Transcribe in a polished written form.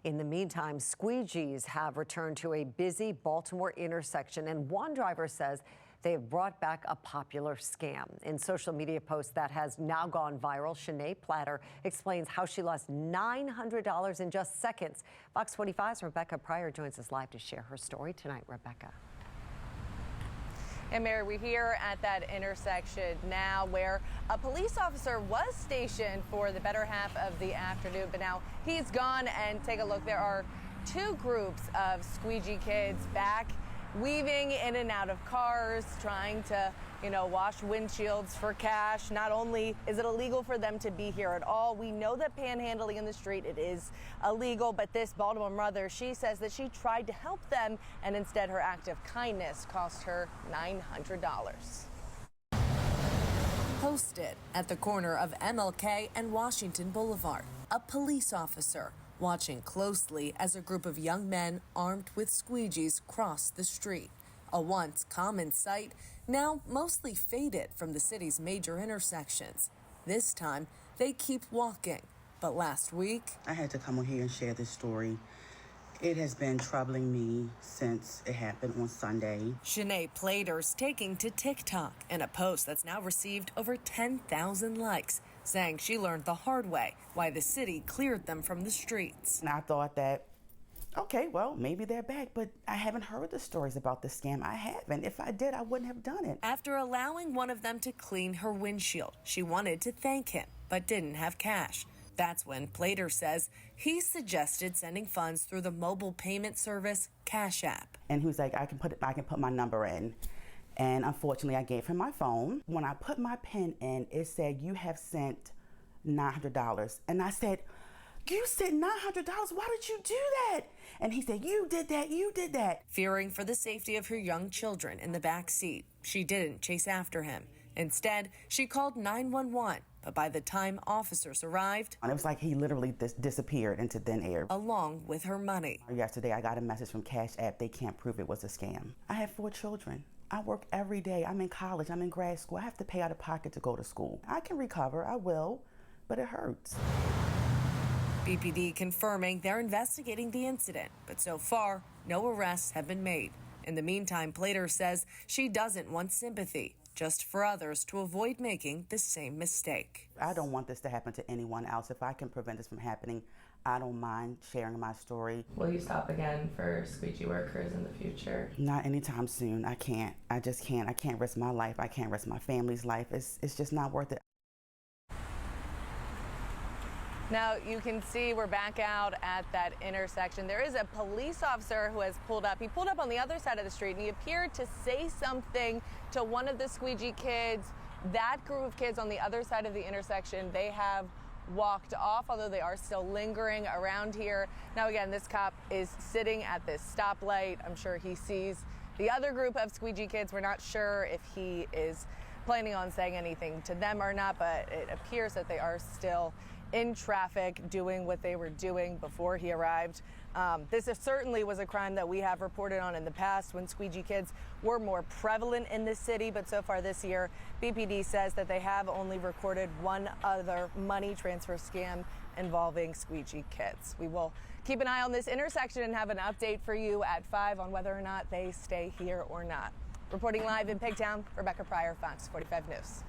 In the meantime, squeegees have returned to a busy Baltimore intersection, and one driver says they have brought back a popular scam. In social media post that has now gone viral, Shanay Plater explains how she lost $900 in just seconds. Fox 45's Rebecca Pryor joins us live to share her story tonight. Rebecca. And Mary, we're here at that intersection now where a police officer was stationed for the better half of the afternoon, but now he's gone. And take a look, there are two groups of squeegee kids back weaving in and out of cars, trying to, wash windshields for cash. Not only is it illegal for them to be here at all, we know that panhandling in the street, it is illegal, but this Baltimore mother, she says that she tried to help them, and instead her act of kindness cost her $900. Posted at the corner of MLK and Washington Boulevard, a police officer watching closely as a group of young men armed with squeegees crossed the street. A once common sight, now mostly faded from the city's major intersections. This time, they keep walking. But last week, I had to come on here and share this story. It has been troubling me since it happened on Sunday. Shanay Plater's taking to TikTok in a post that's now received over 10,000 likes, saying she learned the hard way why the city cleared them from the streets. And I thought that, okay, well, maybe they're back, but I haven't heard the stories about the scam. I haven't. If I did, I wouldn't have done it. After allowing one of them to clean her windshield, she wanted to thank him, but didn't have cash. That's when Plater says he suggested sending funds through the mobile payment service Cash App. And he was like, I can put my number in. And unfortunately, I gave him my phone. When I put my PIN in, it said, you have sent $900. And I said, you sent $900? Why did you do that? And he said, you did that, you did that. Fearing for the safety of her young children in the back seat, she didn't chase after him. Instead, she called 911, but by the time officers arrived, and it was like he literally disappeared into thin air. Along with her money. Yesterday, I got a message from Cash App. They can't prove it was a scam. I have 4 children. I work every day. I'm in college. I'm in grad school. I have to pay out of pocket to go to school. I can recover. I will, but it hurts. BPD confirming they're investigating the incident, but so far, no arrests have been made. In the meantime, Plater says she doesn't want sympathy, just for others to avoid making the same mistake. I don't want this to happen to anyone else. If I can prevent this from happening, I don't mind sharing my story. Will you stop again for squeegee workers in the future? Not anytime soon. I can't. I just can't. I can't risk my life. I can't risk my family's life. It's just not worth it. Now, you can see we're back out at that intersection. There is a police officer who has pulled up. He pulled up on the other side of the street, and he appeared to say something to one of the squeegee kids. That group of kids on the other side of the intersection, they have walked off, although they are still lingering around here. Now, again, this cop is sitting at this stoplight. I'm sure he sees the other group of squeegee kids. We're not sure if he is planning on saying anything to them or not, but it appears that they are still in traffic doing what they were doing before he arrived. This certainly was a crime that we have reported on in the past when squeegee kids were more prevalent in the city, but so far this year, BPD says that they have only recorded one other money transfer scam involving squeegee kids. We will keep an eye on this intersection and have an update for you at 5 on whether or not they stay here or not. Reporting live in Pigtown, Rebecca Pryor, Fox 45 News.